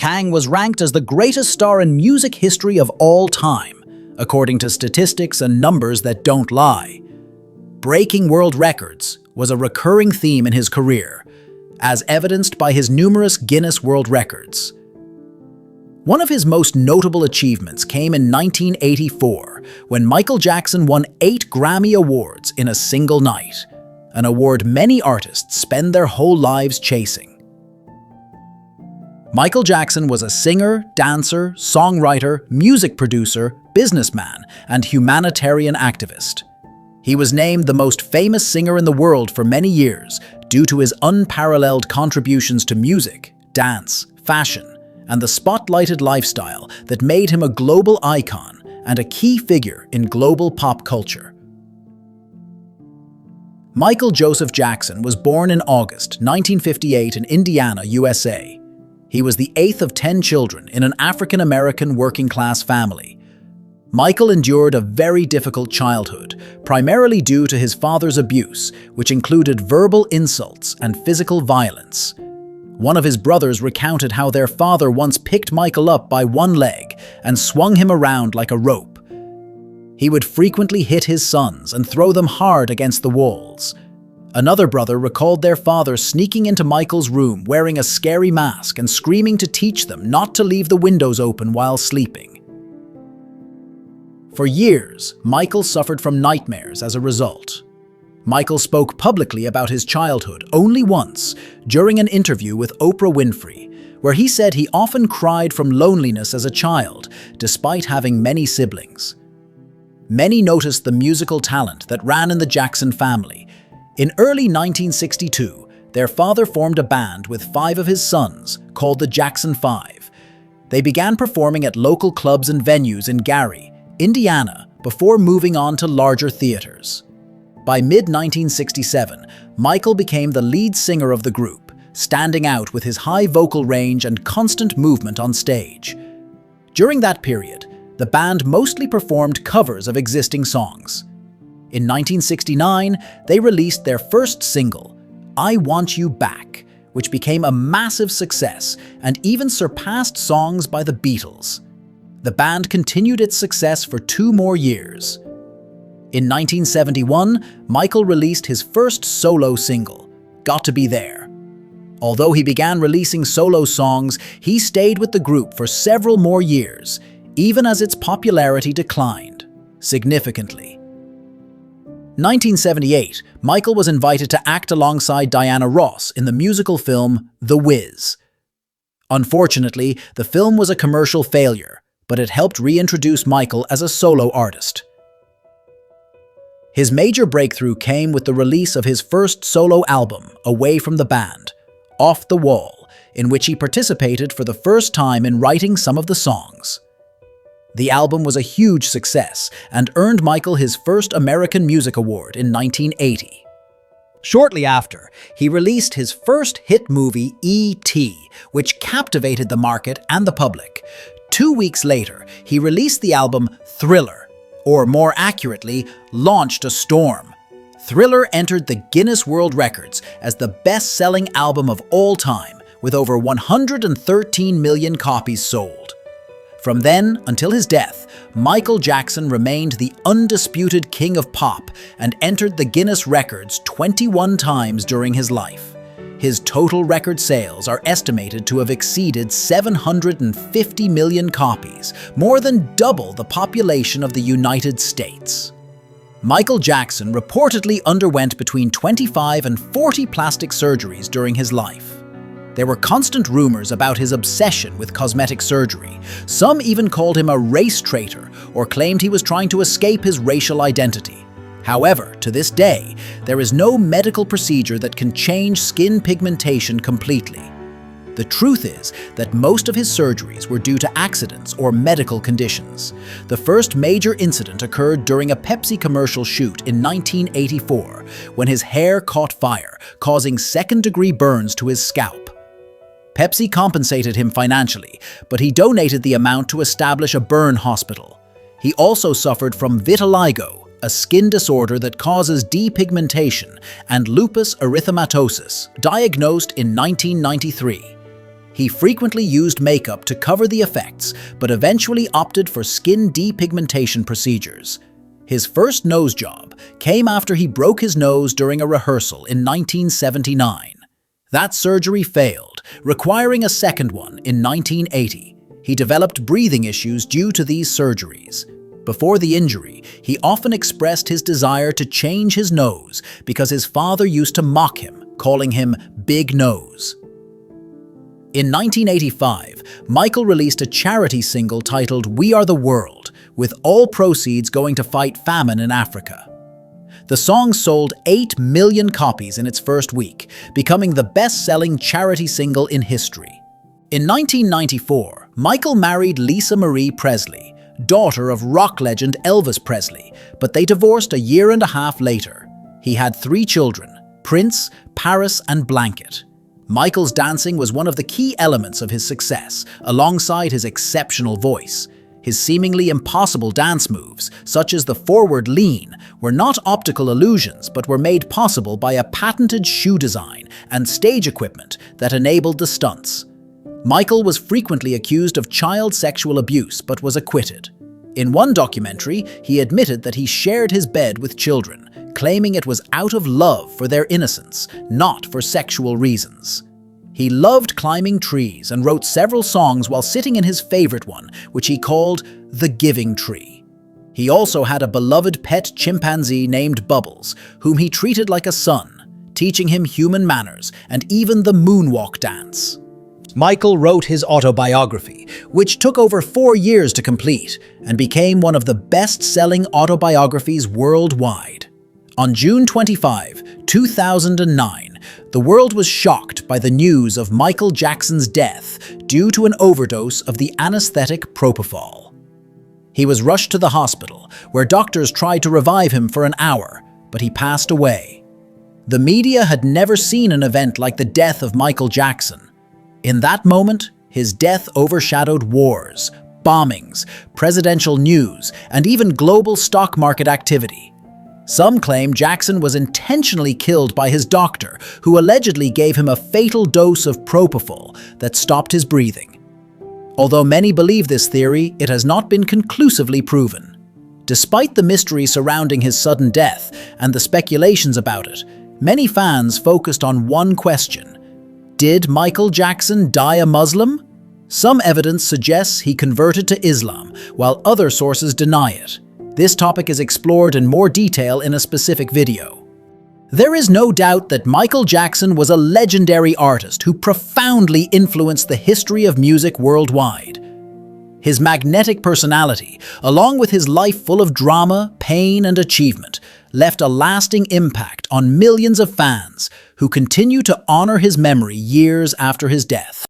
Kang was ranked as the greatest star in music history of all time, according to statistics and numbers that don't lie. Breaking world records was a recurring theme in his career, as evidenced by his numerous Guinness World Records. One of his most notable achievements came in 1984, when Michael Jackson won 8 Grammy Awards in a single night, an award many artists spend their whole lives chasing. Michael Jackson was a singer, dancer, songwriter, music producer, businessman, and humanitarian activist. He was named the most famous singer in the world for many years due to his unparalleled contributions to music, dance, fashion, and the spotlighted lifestyle that made him a global icon and a key figure in global pop culture. Michael Joseph Jackson was born in August 1958 in Indiana, USA. He was the 8th of 10 children in an African-American working-class family. Michael endured a very difficult childhood, primarily due to his father's abuse, which included verbal insults and physical violence. One of his brothers recounted how their father once picked Michael up by one leg and swung him around like a rope. He would frequently hit his sons and throw them hard against the walls. Another brother recalled their father sneaking into Michael's room wearing a scary mask and screaming to teach them not to leave the windows open while sleeping. For years, Michael suffered from nightmares as a result. Michael spoke publicly about his childhood only once, during an interview with Oprah Winfrey, where he said he often cried from loneliness as a child, despite having many siblings. Many noticed the musical talent that ran in the Jackson family. In early 1962, their father formed a band with 5 of his sons, called the Jackson 5. They began performing at local clubs and venues in Gary, Indiana, before moving on to larger theaters. By mid-1967, Michael became the lead singer of the group, standing out with his high vocal range and constant movement on stage. During that period, the band mostly performed covers of existing songs. In 1969, they released their first single, I Want You Back, which became a massive success and even surpassed songs by the Beatles. The band continued its success for 2 more years. In 1971, Michael released his first solo single, Got to Be There. Although he began releasing solo songs, he stayed with the group for several more years, even as its popularity declined significantly. 1978, Michael was invited to act alongside Diana Ross in the musical film The Wiz. Unfortunately, the film was a commercial failure, but it helped reintroduce Michael as a solo artist. His major breakthrough came with the release of his first solo album, away from the band, Off the Wall, in which he participated for the first time in writing some of the songs. The album was a huge success and earned Michael his first American Music Award in 1980. Shortly after, he released his first hit movie, E.T., which captivated the market and the public. 2 weeks later, he released the album Thriller, or more accurately, Launched a Storm. Thriller entered the Guinness World Records as the best-selling album of all time, with over 113 million copies sold. From then until his death, Michael Jackson remained the undisputed king of pop and entered the Guinness records 21 times during his life. His total record sales are estimated to have exceeded 750 million copies, more than double the population of the United States. Michael Jackson reportedly underwent between 25 and 40 plastic surgeries during his life. There were constant rumors about his obsession with cosmetic surgery. Some even called him a race traitor or claimed he was trying to escape his racial identity. However, to this day, there is no medical procedure that can change skin pigmentation completely. The truth is that most of his surgeries were due to accidents or medical conditions. The first major incident occurred during a Pepsi commercial shoot in 1984, when his hair caught fire, causing second-degree burns to his scalp. Pepsi compensated him financially, but he donated the amount to establish a burn hospital. He also suffered from vitiligo, a skin disorder that causes depigmentation, and lupus erythematosus, diagnosed in 1993. He frequently used makeup to cover the effects, but eventually opted for skin depigmentation procedures. His first nose job came after he broke his nose during a rehearsal in 1979. That surgery failed, requiring a second one in 1980. He developed breathing issues due to these surgeries. Before the injury, he often expressed his desire to change his nose because his father used to mock him, calling him Big Nose. In 1985, Michael released a charity single titled "We Are the World," with all proceeds going to fight famine in Africa. The song sold 8 million copies in its first week, becoming the best-selling charity single in history. In 1994, Michael married Lisa Marie Presley, daughter of rock legend Elvis Presley, but they divorced a year and a half later. He had 3 children, Prince, Paris, and Blanket. Michael's dancing was one of the key elements of his success, alongside his exceptional voice. His seemingly impossible dance moves, such as the forward lean, were not optical illusions but were made possible by a patented shoe design and stage equipment that enabled the stunts. Michael was frequently accused of child sexual abuse but was acquitted. In one documentary, he admitted that he shared his bed with children, claiming it was out of love for their innocence, not for sexual reasons. He loved climbing trees and wrote several songs while sitting in his favorite one, which he called the Giving Tree. He also had a beloved pet chimpanzee named Bubbles, whom he treated like a son, teaching him human manners and even the Moonwalk dance. Michael wrote his autobiography, which took over 4 years to complete and became one of the best-selling autobiographies worldwide. On June 25, 2009, the world was shocked by the news of Michael Jackson's death due to an overdose of the anesthetic propofol. He was rushed to the hospital, where doctors tried to revive him for an hour, but he passed away. The media had never seen an event like the death of Michael Jackson. In that moment, his death overshadowed wars, bombings, presidential news, and even global stock market activity. Some claim Jackson was intentionally killed by his doctor, who allegedly gave him a fatal dose of propofol that stopped his breathing. Although many believe this theory, it has not been conclusively proven. Despite the mystery surrounding his sudden death and the speculations about it, many fans focused on one question: did Michael Jackson die a Muslim? Some evidence suggests he converted to Islam, while other sources deny it. This topic is explored in more detail in a specific video. There is no doubt that Michael Jackson was a legendary artist who profoundly influenced the history of music worldwide. His magnetic personality, along with his life full of drama, pain, and achievement, left a lasting impact on millions of fans who continue to honor his memory years after his death.